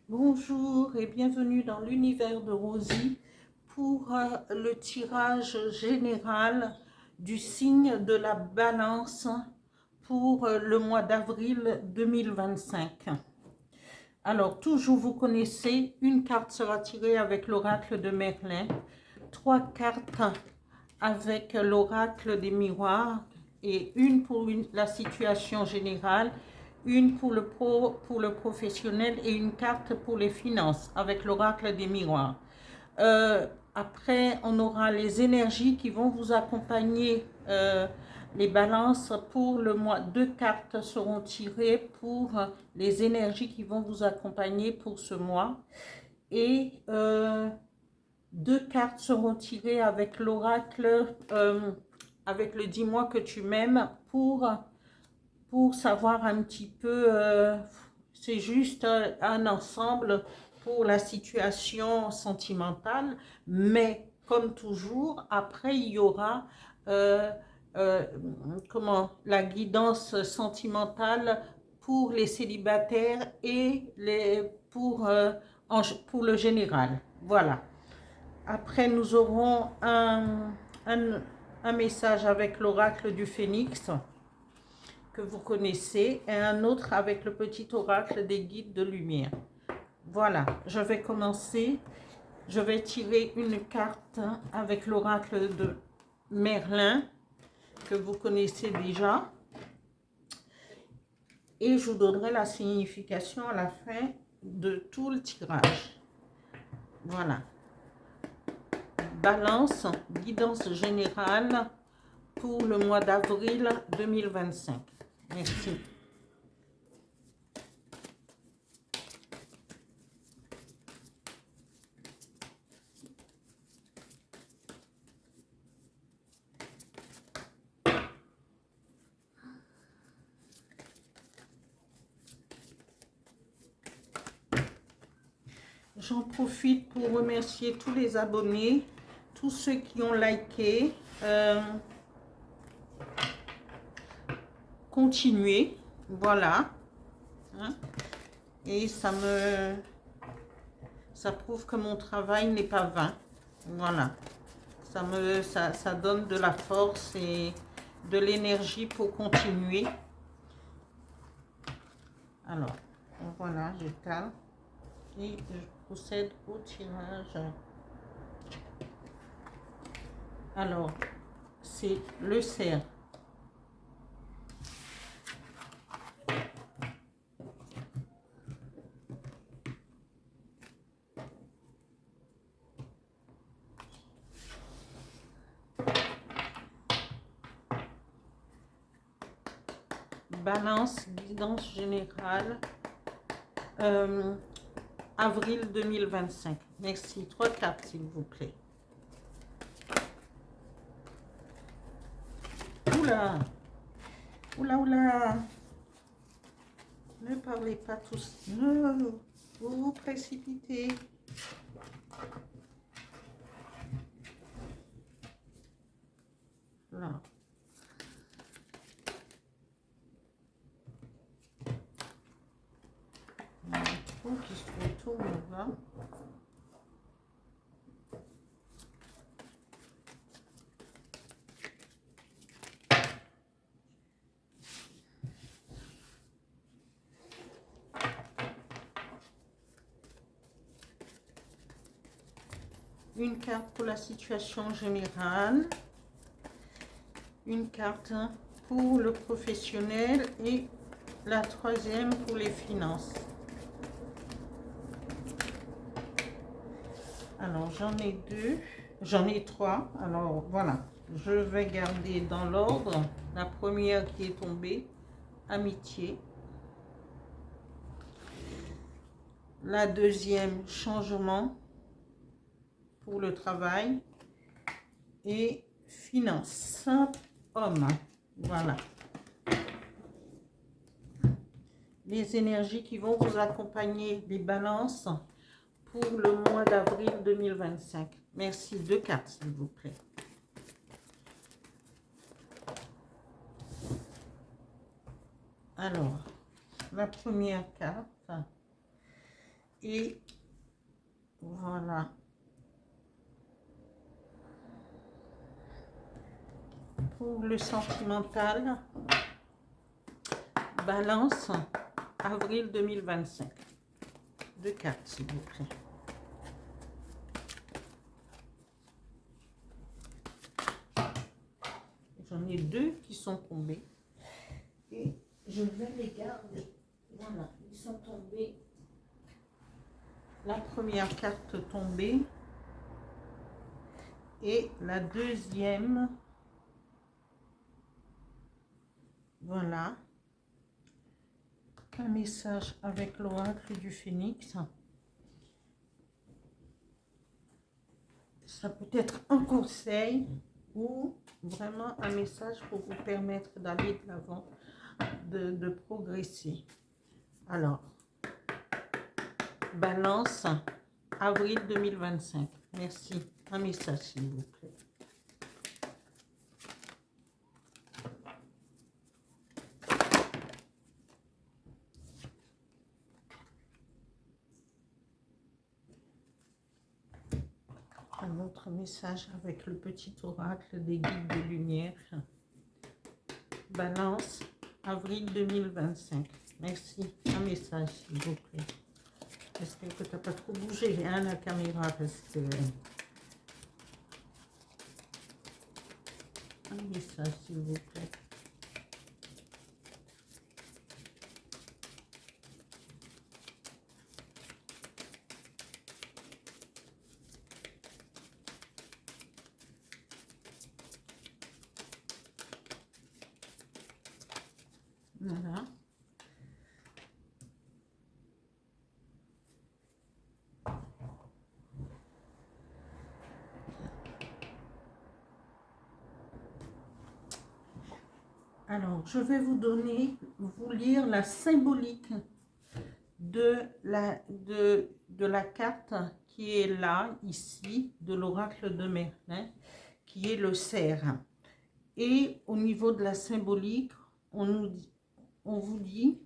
Bonjour et bienvenue dans l'univers de Rosie pour le tirage général du signe de la Balance pour le mois d'avril 2025. Alors, toujours vous connaissez, une carte sera tirée avec l'oracle de Merlin, 3 cartes avec l'oracle des miroirs et une pour la situation générale, une pour le professionnel et une carte pour les finances avec l'oracle des miroirs. Après, on aura les énergies qui vont vous accompagner, les balances pour le mois. 2 cartes seront tirées pour les énergies qui vont vous accompagner pour ce mois. Et 2 cartes seront tirées avec l'oracle, avec le dis-moi que tu m'aimes pour savoir un petit peu, c'est juste un ensemble pour la situation sentimentale, mais comme toujours, après il y aura la guidance sentimentale pour les célibataires et pour le général. Voilà. Après, nous aurons un message avec l'oracle du Phénix que vous connaissez et un autre avec le petit oracle des guides de lumière. Voilà, je vais commencer. Je vais tirer une carte avec l'oracle de Merlin que vous connaissez déjà et je vous donnerai la signification à la fin de tout le tirage. Voilà. Balance, guidance générale pour le mois d'avril 2025. Merci. J'en profite pour remercier tous les abonnés, tous ceux qui ont liké. Continuez, voilà. Hein? Et ça prouve que mon travail n'est pas vain. Voilà. Ça donne de la force et de l'énergie pour continuer. Alors, voilà, je calme et je procède au tirage. Alors, c'est le cerf. Balance, guidance générale, avril 2025. Merci. 3 cartes, s'il vous plaît. Oula! Oula, oula! Ne parlez pas tous. Non, vous vous précipitez. Là. Qui se retourne là. Une carte pour la situation générale, une carte pour le professionnel et la troisième pour les finances. Alors, j'en ai 3. Alors, voilà, je vais garder dans l'ordre. La première qui est tombée, amitié. La deuxième, changement pour le travail. Et finance, homme. Voilà. Les énergies qui vont vous accompagner, les balances pour le mois d'avril 2025. Merci. 2 cartes, s'il vous plaît. Alors, la première carte Et voilà. Pour le sentimental, Balance, avril 2025. 2 cartes, s'il vous plaît. J'en ai 2 qui sont tombés. Et je vais les garder. Voilà, ils sont tombés. La première carte tombée. Et la deuxième. Voilà. Un message avec l'oracle du Phénix. Ça peut être un conseil ou vraiment un message pour vous permettre d'aller de l'avant, de progresser. Alors, Balance, avril 2025. Merci. Un message, s'il vous plaît. Un autre message avec le petit oracle des guides de lumière. Balance, avril 2025. Merci. Un message, s'il vous plaît. J'espère que tu n'as pas trop bougé, hein, la caméra, parce que... Un message, s'il vous plaît. Voilà. Alors, je vais vous lire la symbolique de la carte qui est là, ici, de l'oracle de Merlin, qui est le cerf. Et au niveau de la symbolique, on vous dit,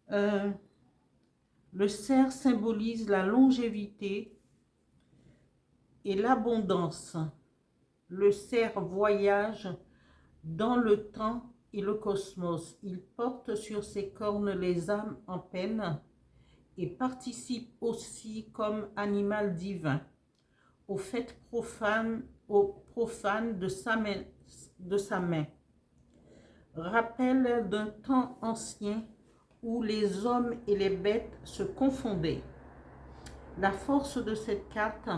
le cerf symbolise la longévité et l'abondance. Le cerf voyage dans le temps et le cosmos. Il porte sur ses cornes les âmes en peine et participe aussi comme animal divin aux fêtes profanes de sa main. Rappel d'un temps ancien où les hommes et les bêtes se confondaient. La force de cette carte,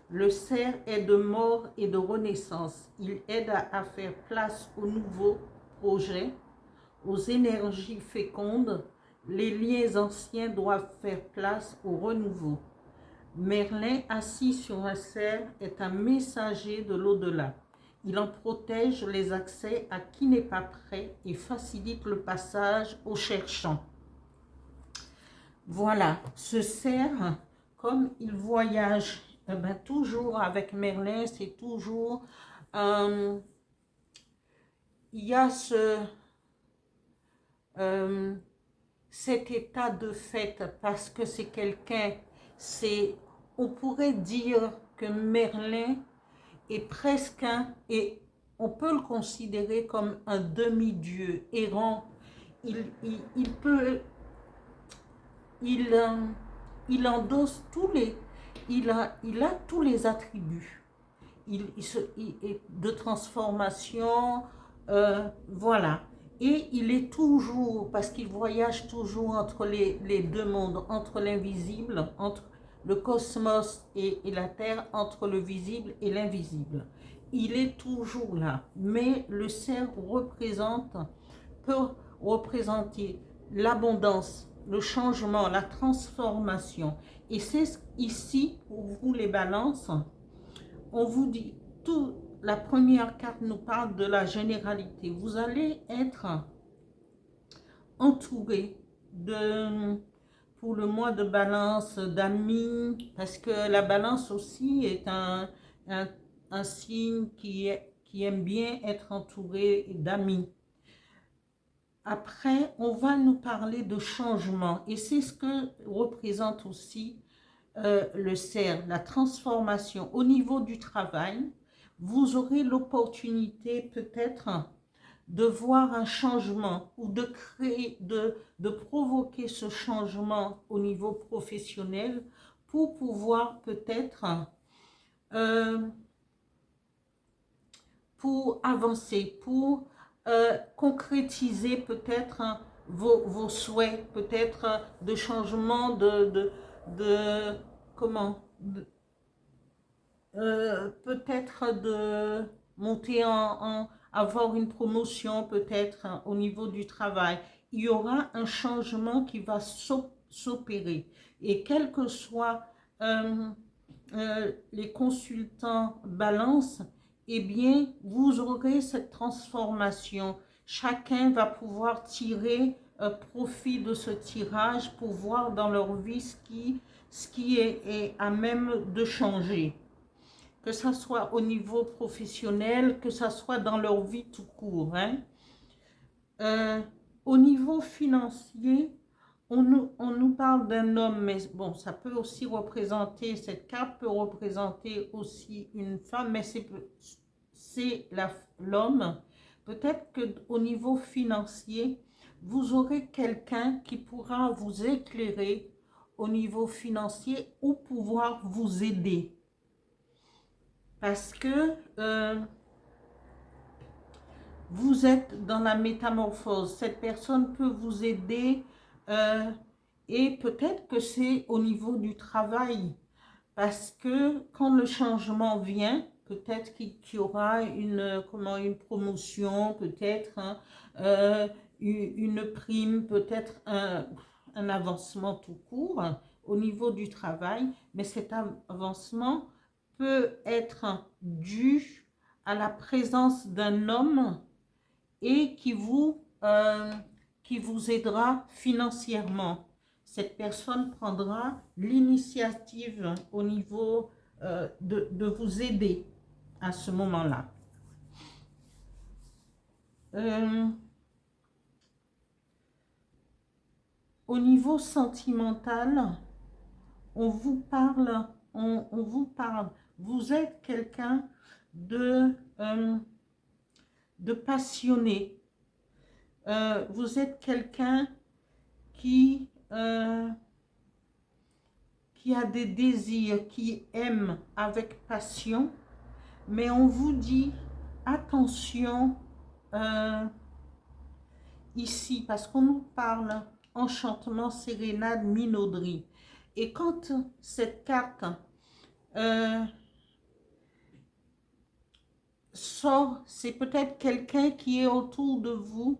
le cerf est de mort et de renaissance. Il aide à faire place aux nouveaux projets, aux énergies fécondes. Les liens anciens doivent faire place au renouveau. Merlin, assis sur un cerf, est un messager de l'au-delà. Il en protège les accès à qui n'est pas prêt et facilite le passage aux cherchants. Voilà, ce cerf, comme il voyage toujours avec Merlin, c'est toujours... il y a cet état de fait parce que c'est quelqu'un, on pourrait dire que Merlin est presque et on peut le considérer comme un demi-dieu errant. Il endosse il a tous les attributs de transformation, voilà. Et il est toujours, parce qu'il voyage toujours entre les deux mondes, entre l'invisible, entre le cosmos et la Terre, entre le visible et l'invisible. Il est toujours là, mais le cerf peut représenter l'abondance, le changement, la transformation. Et c'est ici, pour vous les balances, on vous dit, la première carte nous parle de la généralité. Vous allez être entouré pour le mois de balance, d'amis, parce que la balance aussi est un signe qui aime bien être entouré d'amis. Après, on va nous parler de changement. Et c'est ce que représente aussi le cerf, la transformation. Au niveau du travail, vous aurez l'opportunité peut-être de voir un changement ou de créer, de provoquer ce changement au niveau professionnel pour pouvoir peut-être pour avancer, pour concrétiser peut-être vos souhaits, peut-être de changement de comment peut-être de monter avoir une promotion peut-être au niveau du travail. Il y aura un changement qui va s'opérer. Et quel que soit les consultants balance, eh bien, vous aurez cette transformation. Chacun va pouvoir tirer profit de ce tirage pour voir dans leur vie ce qui est à même de changer. Que ça soit au niveau professionnel, que ça soit dans leur vie tout court. Hein. Au niveau financier, on nous parle d'un homme, mais bon, ça peut aussi représenter, cette carte peut représenter aussi une femme, mais c'est l'homme. Peut-être qu'au niveau financier, vous aurez quelqu'un qui pourra vous éclairer au niveau financier ou pouvoir vous aider. Parce que vous êtes dans la métamorphose. Cette personne peut vous aider et peut-être que c'est au niveau du travail. Parce que quand le changement vient, peut-être qu'il y aura une promotion, peut-être une prime, peut-être un avancement tout court au niveau du travail. Mais cet avancement peut être dû à la présence d'un homme et qui vous aidera financièrement. Cette personne prendra l'initiative au niveau de vous aider à ce moment-là. Au niveau sentimental, on vous parle, vous êtes quelqu'un de passionné. Vous êtes quelqu'un qui a des désirs, qui aime avec passion, mais on vous dit attention ici, parce qu'on nous parle enchantement, sérénade, minauderie. Et quand cette carte sort, c'est peut-être quelqu'un qui est autour de vous,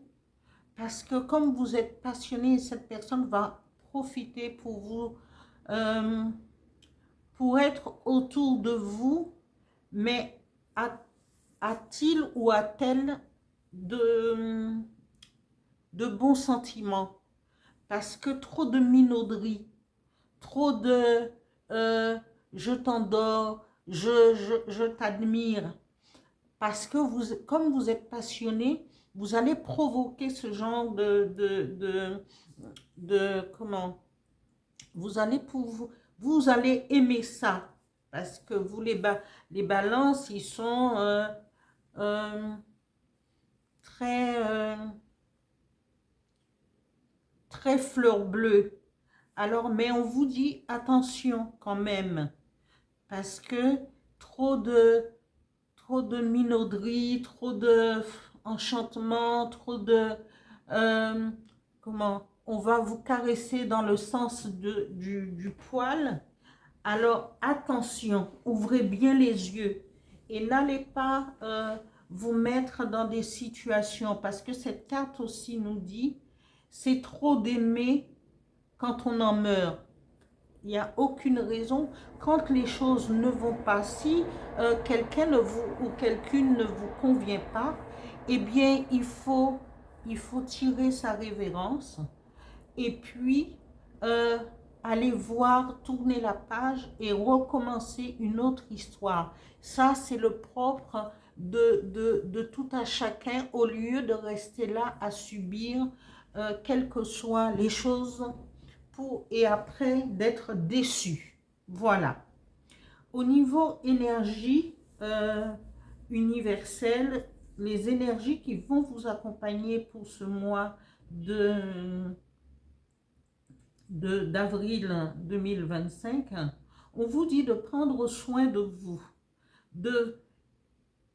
parce que comme vous êtes passionné, cette personne va profiter pour vous, pour être autour de vous, mais a-t-il ou a-t-elle de bons sentiments? Parce que trop de minauderie, trop de je t'endors, je t'admire. Parce que comme vous êtes passionné, vous allez provoquer ce genre comment? Vous allez aimer ça. Parce que vous, les balances, ils sont très fleur bleue. Alors, mais on vous dit attention quand même. Parce que trop de minauderie, trop de enchantement, trop de on va vous caresser dans le sens du poil. Alors attention, ouvrez bien les yeux et n'allez pas vous mettre dans des situations, parce que cette carte aussi nous dit c'est trop d'aimer quand on en meurt. Il n'y a aucune raison quand les choses ne vont pas. Si quelqu'un ou quelqu'une ne vous convient pas, eh bien, il faut tirer sa révérence et puis aller voir, tourner la page et recommencer une autre histoire. Ça, c'est le propre de tout à chacun au lieu de rester là à subir quelles que soient les choses et après d'être déçu. Voilà. Au niveau énergie universelle, les énergies qui vont vous accompagner pour ce mois d'avril 2025, on vous dit de prendre soin de vous,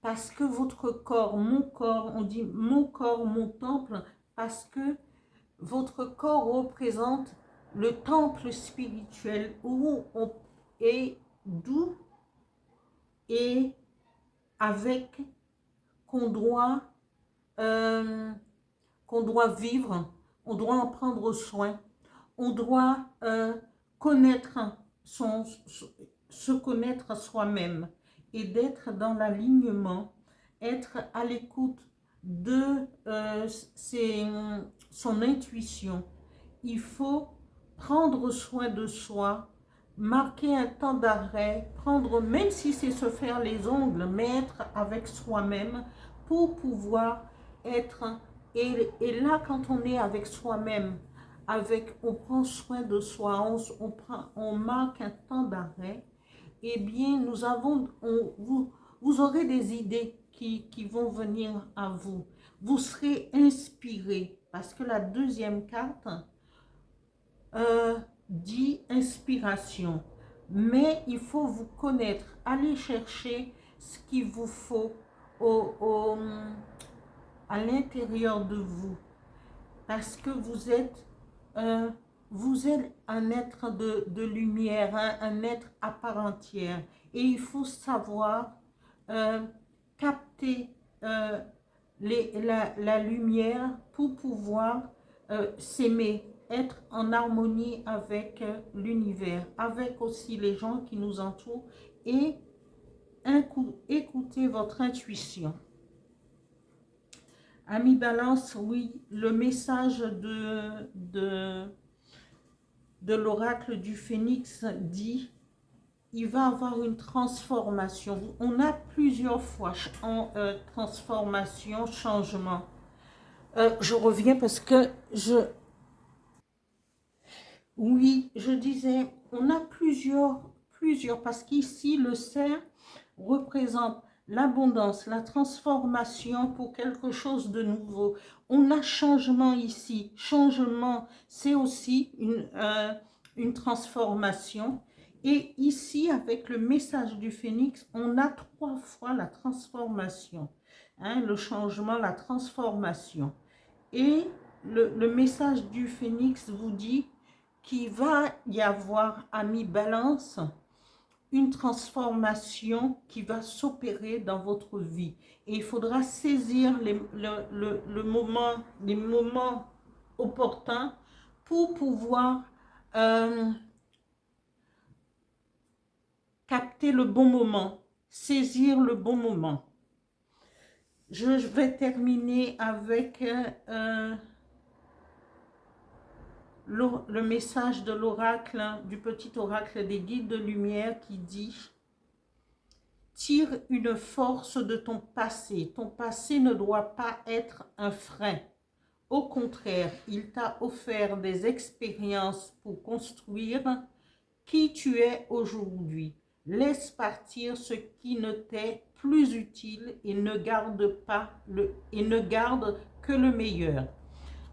parce que votre corps, on dit mon corps, mon temple, parce que votre corps représente le temple spirituel où on est, d'où et avec qu'on doit vivre, on doit en prendre soin, on doit connaître se connaître soi-même et d'être dans l'alignement, être à l'écoute de son intuition. Il faut prendre soin de soi, marquer un temps d'arrêt, prendre, même si c'est se faire les ongles, mais être avec soi-même pour pouvoir être. Et là, quand on est avec soi-même, on prend soin de soi, on marque un temps d'arrêt, eh bien, vous aurez des idées qui vont venir à vous. Vous serez inspiré, parce que la deuxième carte dit inspiration. Mais il faut vous connaître, aller chercher ce qu'il vous faut à l'intérieur de vous. Parce que vous êtes un être de lumière, un être à part entière. Et il faut savoir capter la lumière pour pouvoir s'aimer, être en harmonie avec l'univers, avec aussi les gens qui nous entourent et écouter votre intuition. Ami Balance, oui, le message de l'oracle du Phénix dit il va avoir une transformation. On a plusieurs fois transformation, changement. Je reviens parce que oui, je disais, on a plusieurs, parce qu'ici, le cerf représente l'abondance, la transformation pour quelque chose de nouveau. On a changement ici. Changement, c'est aussi une transformation. Et ici, avec le message du Phénix, on a 3 fois la transformation. Hein, le changement, la transformation. Et le message du Phénix vous dit qu'il va y avoir, ami Balance, une transformation qui va s'opérer dans votre vie. Et il faudra saisir les moments opportuns pour pouvoir capter le bon moment, saisir le bon moment. Je vais terminer avec le message de l'oracle, du petit oracle des guides de lumière qui dit « Tire une force de ton passé. Ton passé ne doit pas être un frein. Au contraire, il t'a offert des expériences pour construire qui tu es aujourd'hui. Laisse partir ce qui ne t'est plus utile et ne garde que le meilleur. »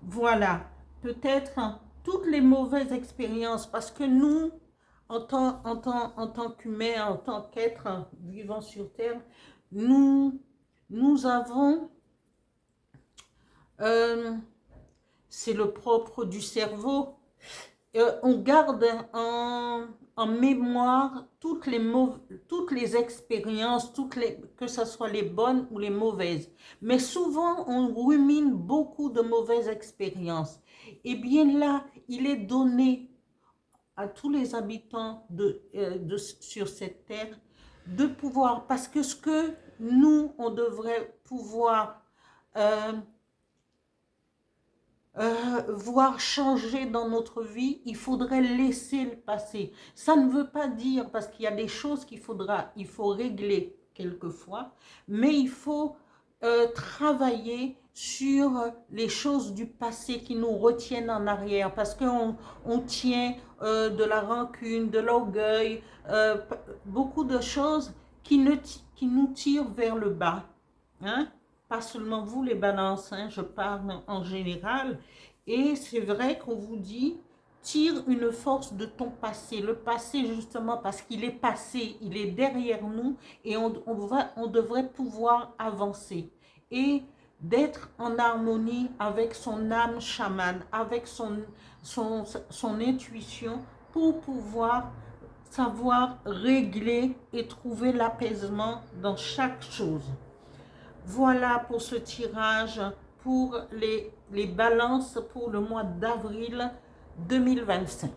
Voilà, peut-être toutes les mauvaises expériences, parce que nous, en tant qu'humains, en tant qu'êtres vivant sur Terre, nous avons, c'est le propre du cerveau, on garde en mémoire toutes les expériences, que ce soit les bonnes ou les mauvaises. Mais souvent, on rumine beaucoup de mauvaises expériences. Et bien là, il est donné à tous les habitants sur cette terre de pouvoir, parce que ce que nous, on devrait pouvoir voir changer dans notre vie, il faudrait laisser le passé. Ça ne veut pas dire, parce qu'il y a des choses il faut régler quelquefois, mais il faut travailler sur les choses du passé qui nous retiennent en arrière, parce on tient de la rancune, de l'orgueil, beaucoup de choses qui nous tirent vers le bas. Hein? Pas seulement vous les balances, hein, je parle en général. Et c'est vrai qu'on vous dit, tire une force de ton passé. Le passé, justement, parce qu'il est passé, il est derrière nous et on devrait pouvoir avancer. Et d'être en harmonie avec son âme chamane, avec son intuition pour pouvoir savoir régler et trouver l'apaisement dans chaque chose. Voilà pour ce tirage pour les balances pour le mois d'avril 2025.